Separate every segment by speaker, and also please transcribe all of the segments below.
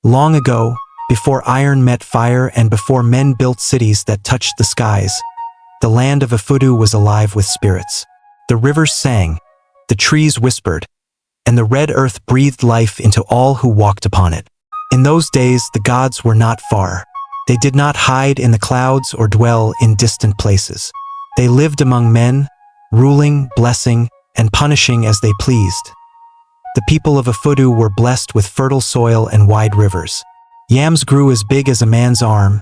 Speaker 1: Long ago, before iron met fire and before men built cities that touched the skies, the land of Ifudu was alive with spirits. The rivers sang, the trees whispered, and the red earth breathed life into all who walked upon it. In those days, the gods were not far. They did not hide in the clouds or dwell in distant places. They lived among men, ruling, blessing, and punishing as they pleased. The people of Ifudu were blessed with fertile soil and wide rivers. Yams grew as big as a man's arm,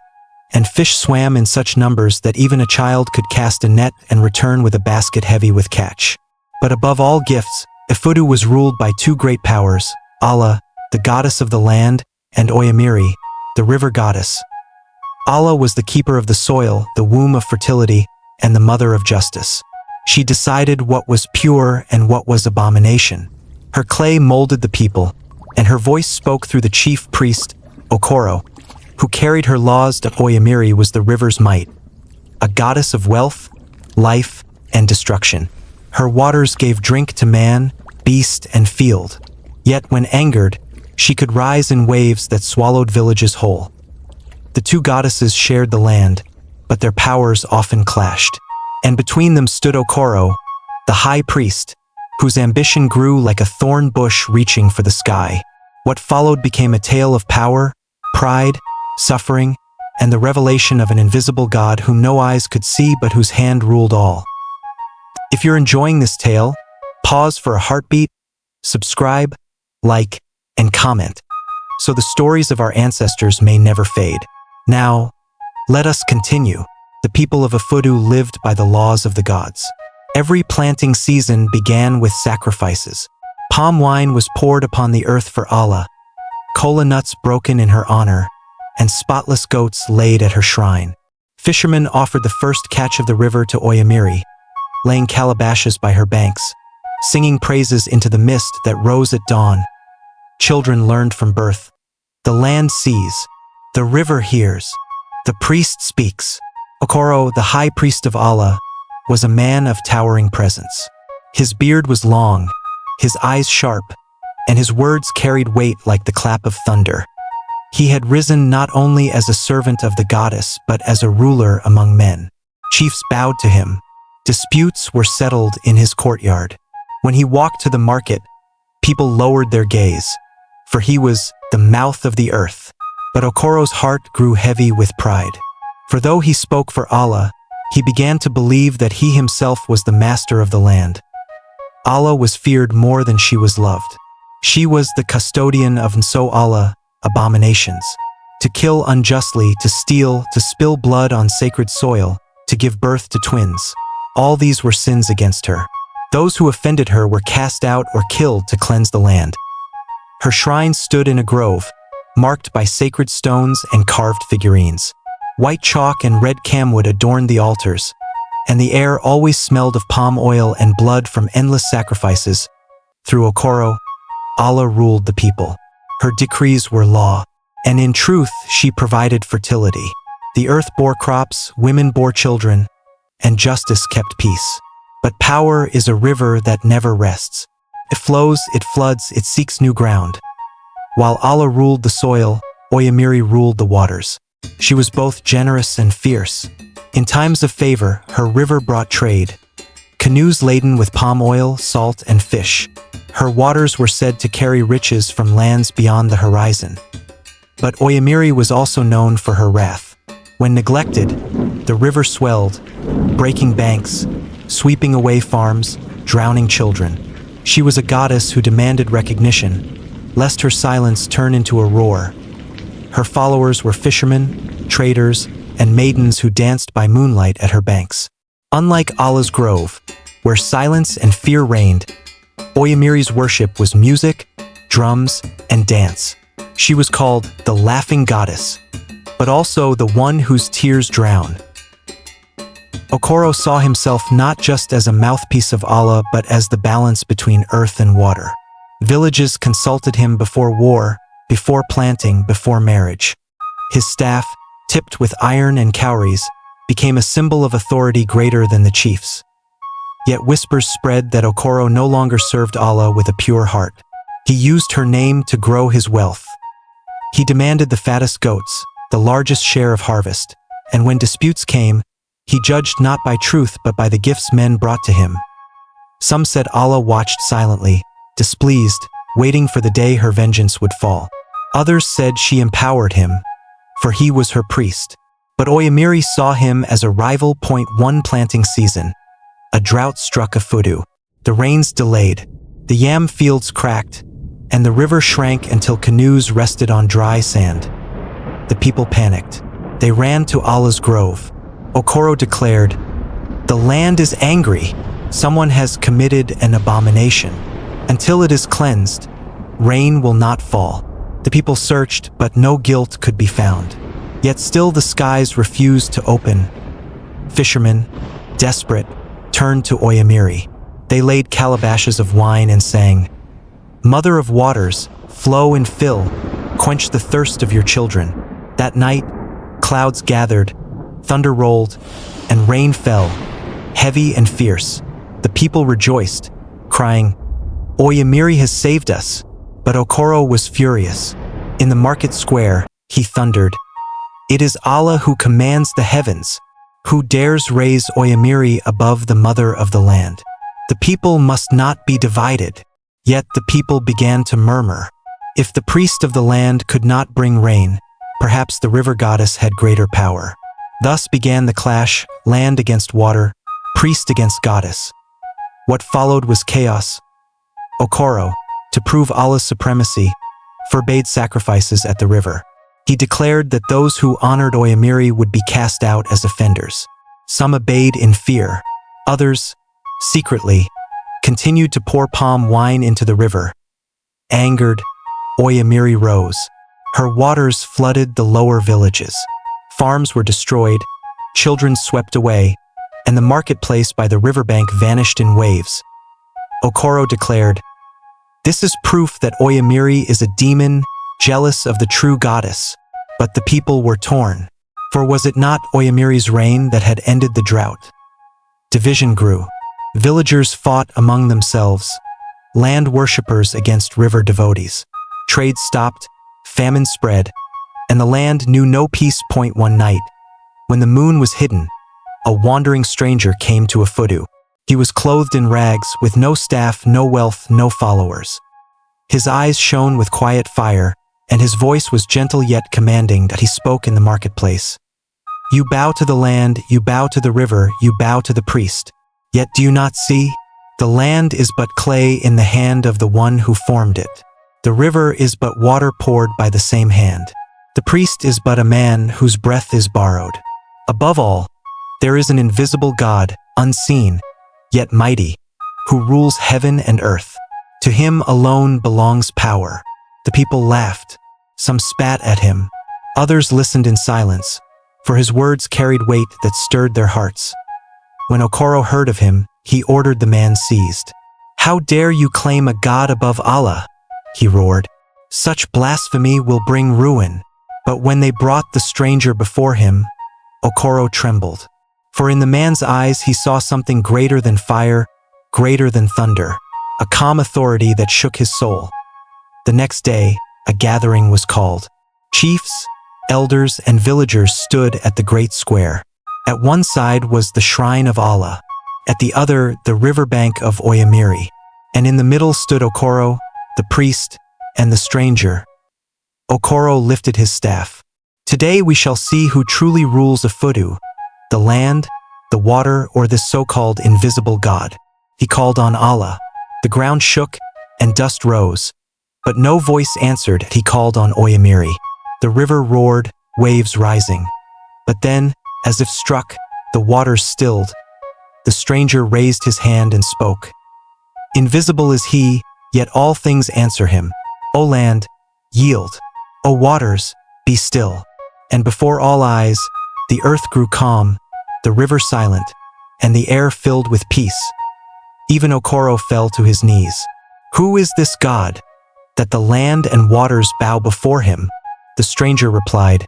Speaker 1: and fish swam in such numbers that even a child could cast a net and return with a basket heavy with catch. But above all gifts, Ifudu was ruled by two great powers, Allah, the goddess of the land, and Oyemiri, the river goddess. Allah was the keeper of the soil, the womb of fertility, and the mother of justice. She decided what was pure and what was abomination. Her clay molded the people, and her voice spoke through the chief priest, Okoro, who carried her laws. Oyemiri was the river's might, a goddess of wealth, life, and destruction. Her waters gave drink to man, beast, and field. Yet when angered, she could rise in waves that swallowed villages whole. The two goddesses shared the land, but their powers often clashed. And between them stood Okoro, the high priest, whose ambition grew like a thorn bush reaching for the sky. What followed became a tale of power, pride, suffering, and the revelation of an invisible God whom no eyes could see but whose hand ruled all. If you're enjoying this tale, pause for a heartbeat, subscribe, like, and comment, so the stories of our ancestors may never fade. Now, let us continue. The people of Ifudu lived by the laws of the gods. Every planting season began with sacrifices. Palm wine was poured upon the earth for Allah, kola nuts broken in her honor, and spotless goats laid at her shrine. Fishermen offered the first catch of the river to Oyemiri, laying calabashes by her banks, singing praises into the mist that rose at dawn. Children learned from birth. The land sees, the river hears, the priest speaks. Okoro, the high priest of Allah, was a man of towering presence. His beard was long, his eyes sharp, and his words carried weight like the clap of thunder. He had risen not only as a servant of the goddess but as a ruler among men. Chiefs bowed to him. Disputes were settled in his courtyard. When he walked to the market, people lowered their gaze, for he was the mouth of the earth. But Okoro's heart grew heavy with pride. For though he spoke for Allah, he began to believe that he himself was the master of the land. Allah was feared more than she was loved. She was the custodian of Allah, abominations. To kill unjustly, to steal, to spill blood on sacred soil, to give birth to twins. All these were sins against her. Those who offended her were cast out or killed to cleanse the land. Her shrine stood in a grove, marked by sacred stones and carved figurines. White chalk and red camwood adorned the altars, and the air always smelled of palm oil and blood from endless sacrifices. Through Okoro, Allah ruled the people. Her decrees were law, and in truth she provided fertility. The earth bore crops, women bore children, and justice kept peace. But power is a river that never rests. It flows, it floods, it seeks new ground. While Allah ruled the soil, Oyemiri ruled the waters. She was both generous and fierce. In times of favor, her river brought trade. Canoes laden with palm oil, salt, and fish. Her waters were said to carry riches from lands beyond the horizon. But Oyemiri was also known for her wrath. When neglected, the river swelled, breaking banks, sweeping away farms, drowning children. She was a goddess who demanded recognition, lest her silence turn into a roar. Her followers were fishermen, traders, and maidens who danced by moonlight at her banks. Unlike Allah's grove, where silence and fear reigned, Oyemiri's worship was music, drums, and dance. She was called the laughing goddess, but also the one whose tears drown. Okoro saw himself not just as a mouthpiece of Allah but as the balance between earth and water. Villages consulted him before war, before planting, before marriage. His staff, tipped with iron and cowries, became a symbol of authority greater than the chiefs. Yet whispers spread that Okoro no longer served Allah with a pure heart. He used her name to grow his wealth. He demanded the fattest goats, the largest share of harvest, and when disputes came, he judged not by truth but by the gifts men brought to him. Some said Allah watched silently, displeased, waiting for the day her vengeance would fall. Others said she empowered him, for he was her priest. But Oyemiri saw him as a rival. One planting season. A drought struck Afudu. The rains delayed, the yam fields cracked, and the river shrank until canoes rested on dry sand. The people panicked. They ran to Allah's grove. Okoro declared, "The land is angry. Someone has committed an abomination. Until it is cleansed, rain will not fall." The people searched, but no guilt could be found. Yet still the skies refused to open. Fishermen, desperate, turned to Oyemiri. They laid calabashes of wine and sang, "Mother of waters, flow and fill, quench the thirst of your children." That night, clouds gathered, thunder rolled, and rain fell, heavy and fierce. The people rejoiced, crying, "Oyemiri has saved us." But Okoro was furious. In the market square, he thundered, "It is Allah who commands the heavens. Who dares raise Oyemiri above the mother of the land? The people must not be divided." Yet the people began to murmur. If the priest of the land could not bring rain, perhaps the river goddess had greater power. Thus began the clash, land against water, priest against goddess. What followed was chaos. Okoro, to prove Allah's supremacy, forbade sacrifices at the river. He declared that those who honored Oyemiri would be cast out as offenders. Some obeyed in fear. Others, secretly, continued to pour palm wine into the river. Angered, Oyemiri rose. Her waters flooded the lower villages. Farms were destroyed, children swept away, and the marketplace by the riverbank vanished in waves. Okoro declared, "This is proof that Oyemiri is a demon, jealous of the true goddess." But the people were torn. For was it not Oyemiri's reign that had ended the drought? Division grew. Villagers fought among themselves, land worshippers against river devotees. Trade stopped, famine spread, and the land knew no peace. One night, when the moon was hidden, a wandering stranger came to Afudu. He was clothed in rags, with no staff, no wealth, no followers. His eyes shone with quiet fire, and his voice was gentle yet commanding that he spoke in the marketplace. "You bow to the land, you bow to the river, you bow to the priest. Yet do you not see? The land is but clay in the hand of the one who formed it. The river is but water poured by the same hand. The priest is but a man whose breath is borrowed. Above all, there is an invisible God, unseen, yet mighty, who rules heaven and earth. To him alone belongs power." The people laughed. Some spat at him. Others listened in silence, for his words carried weight that stirred their hearts. When Okoro heard of him, he ordered the man seized. "How dare you claim a god above Allah?" he roared. "Such blasphemy will bring ruin." But when they brought the stranger before him, Okoro trembled. For in the man's eyes he saw something greater than fire, greater than thunder, a calm authority that shook his soul. The next day, a gathering was called. Chiefs, elders, and villagers stood at the great square. At one side was the shrine of Allah, at the other the riverbank of Oyemiri, and in the middle stood Okoro, the priest, and the stranger. Okoro lifted his staff. "Today we shall see who truly rules Afudu, the land, the water, or this so-called invisible God." He called on Allah. The ground shook, and dust rose. But no voice answered. He called on Oyemiri. The river roared, waves rising. But then, as if struck, the waters stilled. The stranger raised his hand and spoke. "Invisible is he, yet all things answer him. O land, yield. O waters, be still." And before all eyes, the earth grew calm, the river silent, and the air filled with peace. Even Okoro fell to his knees. "Who is this God, that the land and waters bow before him?" The stranger replied,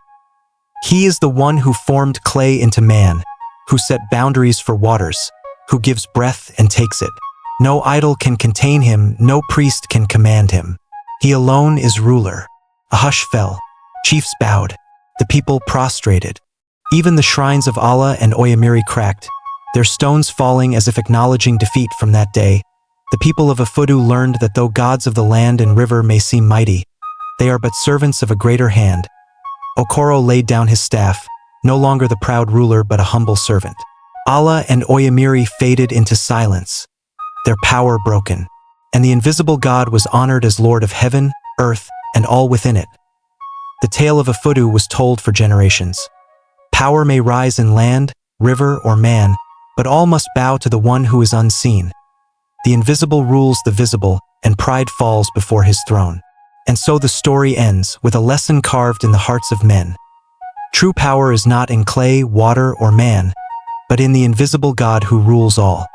Speaker 1: "He is the one who formed clay into man, who set boundaries for waters, who gives breath and takes it. No idol can contain him, no priest can command him. He alone is ruler." A hush fell. Chiefs bowed. The people prostrated. Even the shrines of Allah and Oyamiri cracked, their stones falling as if acknowledging defeat. From that day, the people of Afudu learned that though gods of the land and river may seem mighty, they are but servants of a greater hand. Okoro laid down his staff, no longer the proud ruler but a humble servant. Allah and Oyamiri faded into silence, their power broken, and the invisible god was honored as Lord of heaven, earth, and all within it. The tale of Afudu was told for generations. Power may rise in land, river, or man, but all must bow to the one who is unseen. The invisible rules the visible, and pride falls before his throne. And so the story ends with a lesson carved in the hearts of men. True power is not in clay, water, or man, but in the invisible God who rules all.